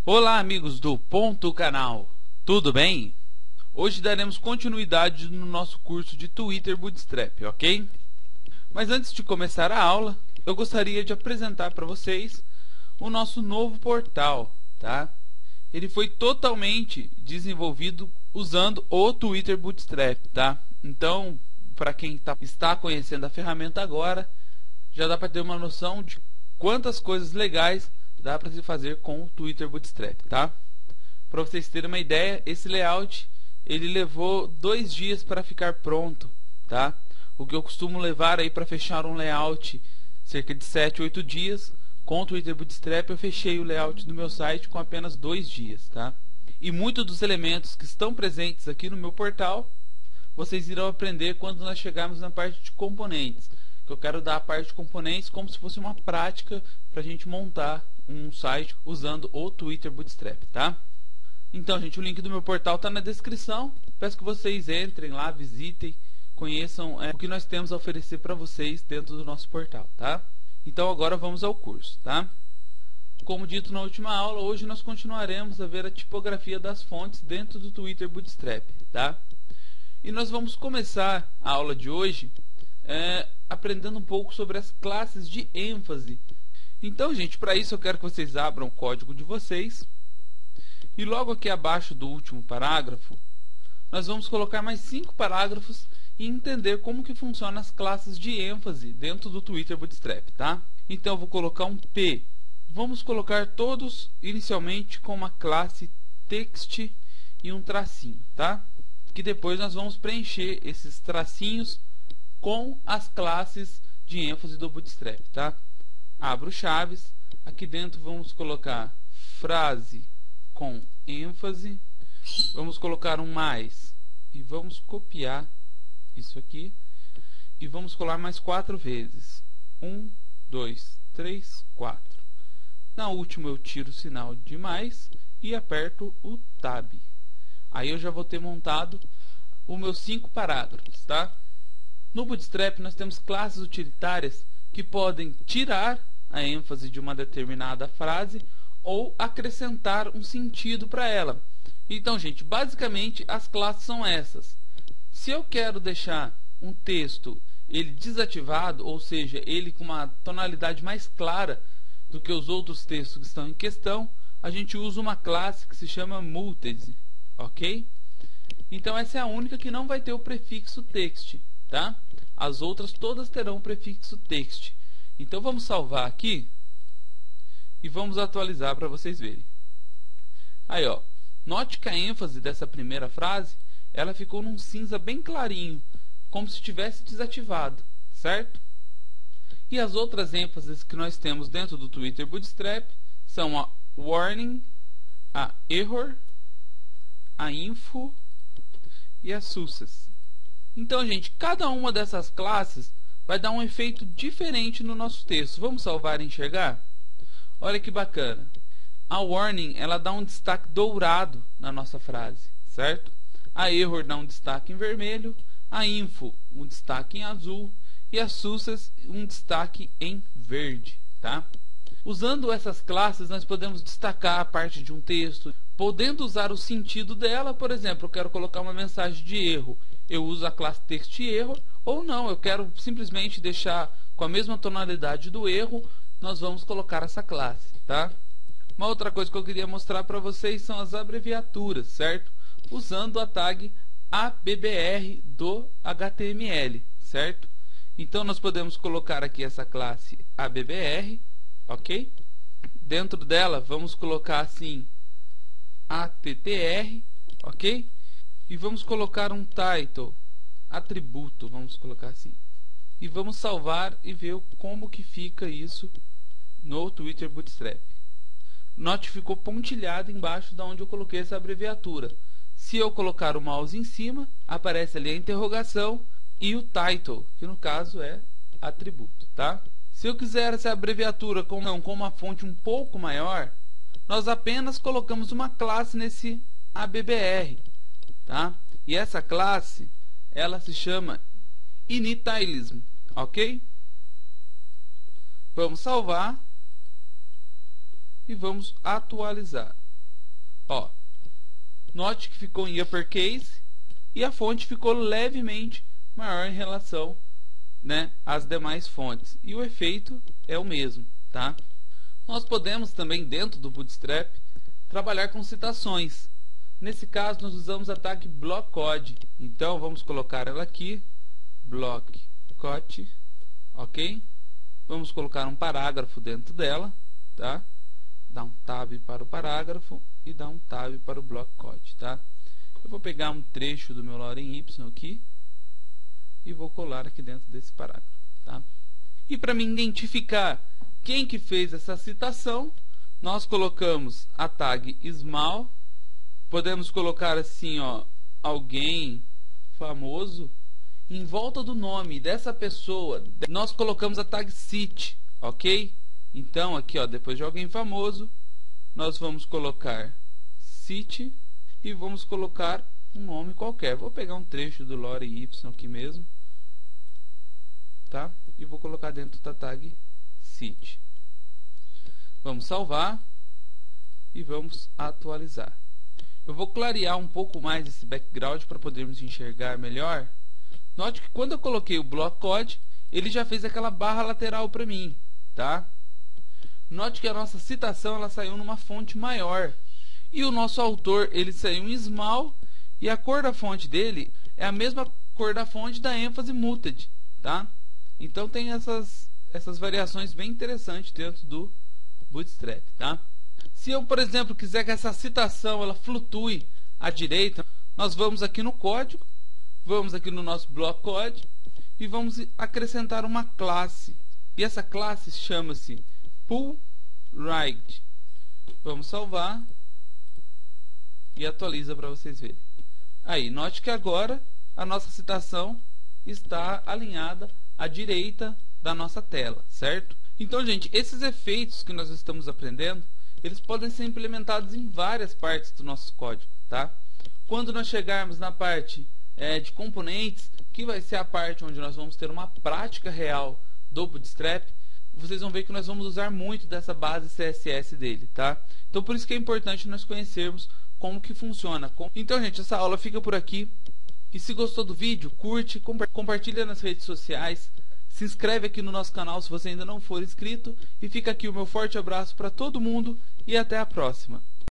Olá, amigos do Ponto Canal, tudo bem? Hoje daremos continuidade no nosso curso de Twitter Bootstrap, ok? Mas antes de começar a aula, eu gostaria de apresentar para vocês o nosso novo portal, tá? Ele foi totalmente desenvolvido usando o Twitter Bootstrap, tá? Então, para quem está conhecendo a ferramenta agora, já dá para ter uma noção de quantas coisas legais dá para se fazer com o Twitter Bootstrap, tá? Para vocês terem uma ideia, esse layout ele levou 2 dias para ficar pronto, tá? O que eu costumo levar aí para fechar um layout cerca de 7 ou 8 dias. Com o Twitter Bootstrap eu fechei o layout do meu site com apenas 2 dias, tá? E muitos dos elementos que estão presentes aqui no meu portal vocês irão aprender quando nós chegarmos na parte de componentes. Que eu quero dar a parte de componentes como se fosse uma prática para a gente montar um site usando o Twitter Bootstrap, tá? Então, gente, o link do meu portal está na descrição. Peço que vocês entrem lá, visitem, conheçam o que nós temos a oferecer para vocês dentro do nosso portal, tá? Então, agora vamos ao curso, tá? Como dito na última aula, hoje nós continuaremos a ver a tipografia das fontes dentro do Twitter Bootstrap, tá? E nós vamos começar a aula de hoje aprendendo um pouco sobre as classes de ênfase. Então, gente, para isso eu quero que vocês abram o código de vocês. E logo aqui abaixo do último parágrafo, nós vamos colocar mais 5 parágrafos e entender como que funcionam as classes de ênfase dentro do Twitter Bootstrap, tá? Então, eu vou colocar um P. Vamos colocar todos inicialmente com uma classe text e um tracinho, tá? Que depois nós vamos preencher esses tracinhos com as classes de ênfase do Bootstrap, tá? Abro chaves, aqui dentro vamos colocar frase com ênfase, vamos colocar um mais e vamos copiar isso aqui e vamos colar mais 4 vezes. 1, 2, 3, 4. Na última eu tiro o sinal de mais e aperto o Tab. Aí eu já vou ter montado os meus 5 parágrafos, tá? No Bootstrap nós temos classes utilitárias que podem tirar a ênfase de uma determinada frase ou acrescentar um sentido para ela. Então, gente, basicamente as classes são essas. Se eu quero deixar um texto ele desativado, ou seja, ele com uma tonalidade mais clara do que os outros textos que estão em questão, a gente usa uma classe que se chama muted, ok? Então essa é a única que não vai ter o prefixo text, tá? As outras todas terão o prefixo text. Então vamos salvar aqui e vamos atualizar para vocês verem. Aí, ó, note que a ênfase dessa primeira frase, ela ficou num cinza bem clarinho, como se tivesse desativado, certo? E as outras ênfases que nós temos dentro do Twitter Bootstrap são a warning, a error, a info e a success. Então, gente, cada uma dessas classes vai dar um efeito diferente no nosso texto. Vamos salvar e enxergar? Olha que bacana. A warning, ela dá um destaque dourado na nossa frase, certo? A error dá um destaque em vermelho, a info um destaque em azul e a success um destaque em verde, tá? Usando essas classes, nós podemos destacar a parte de um texto, podendo usar o sentido dela. Por exemplo, eu quero colocar uma mensagem de erro, eu uso a classe text error, ou não, eu quero simplesmente deixar com a mesma tonalidade do erro, nós vamos colocar essa classe, tá? Uma outra coisa que eu queria mostrar para vocês são as abreviaturas, certo? Usando a tag ABBR do HTML, certo? Então nós podemos colocar aqui essa classe ABBR, ok? Dentro dela vamos colocar assim ATTR, ok? E vamos colocar um title, atributo, vamos colocar assim. E vamos salvar e ver como que fica isso no Twitter Bootstrap. Note que ficou pontilhado embaixo da onde eu coloquei essa abreviatura. Se eu colocar o mouse em cima, aparece ali a interrogação e o title, que no caso é atributo, tá? Se eu quiser essa abreviatura com uma fonte um pouco maior, nós apenas colocamos uma classe nesse ABBR, tá? E essa classe, ela se chama initialism, ok? Vamos salvar e vamos atualizar. Ó, note que ficou em uppercase e a fonte ficou levemente maior em relação, né, às demais fontes. E o efeito é o mesmo, tá? Nós podemos também, dentro do Bootstrap, trabalhar com citações. Nesse caso, nós usamos a tag blockcode. Então, vamos colocar ela aqui, blockcode, ok? Vamos colocar um parágrafo dentro dela, tá? Dá um tab para o parágrafo e dá um tab para o blockcode, tá? Eu vou pegar um trecho do meu Lorem Y aqui e vou colar aqui dentro desse parágrafo, tá? E para me identificar quem que fez essa citação, nós colocamos a tag small. Podemos colocar assim, ó, alguém famoso. Em volta do nome dessa pessoa, nós colocamos a tag cite, ok? Então, aqui, ó, depois de alguém famoso, nós vamos colocar cite e vamos colocar um nome qualquer. Vou pegar um trecho do Lorem Y aqui mesmo, tá? E vou colocar dentro da tag cite. Vamos salvar e vamos atualizar. Eu vou clarear um pouco mais esse background para podermos enxergar melhor. Note que quando eu coloquei o blockcode, ele já fez aquela barra lateral para mim, tá? Note que a nossa citação ela saiu numa fonte maior. E o nosso autor, ele saiu em small e a cor da fonte dele é a mesma cor da fonte da ênfase muted, tá? Então tem essas variações bem interessantes dentro do Bootstrap, tá? Se eu, por exemplo, quiser que essa citação ela flutue à direita, nós vamos aqui no código, vamos aqui no nosso blockcode e vamos acrescentar uma classe. E essa classe chama-se pullRight. Vamos salvar e atualiza para vocês verem. Aí, note que agora a nossa citação está alinhada à direita da nossa tela, certo? Então, gente, esses efeitos que nós estamos aprendendo, eles podem ser implementados em várias partes do nosso código, tá? Quando nós chegarmos na parte de componentes, que vai ser a parte onde nós vamos ter uma prática real do Bootstrap, vocês vão ver que nós vamos usar muito dessa base CSS dele, tá? Então, por isso que é importante nós conhecermos como que funciona. Então, gente, essa aula fica por aqui. E se gostou do vídeo, curte, compartilha nas redes sociais. Se inscreve aqui no nosso canal se você ainda não for inscrito. E fica aqui o meu forte abraço para todo mundo e até a próxima.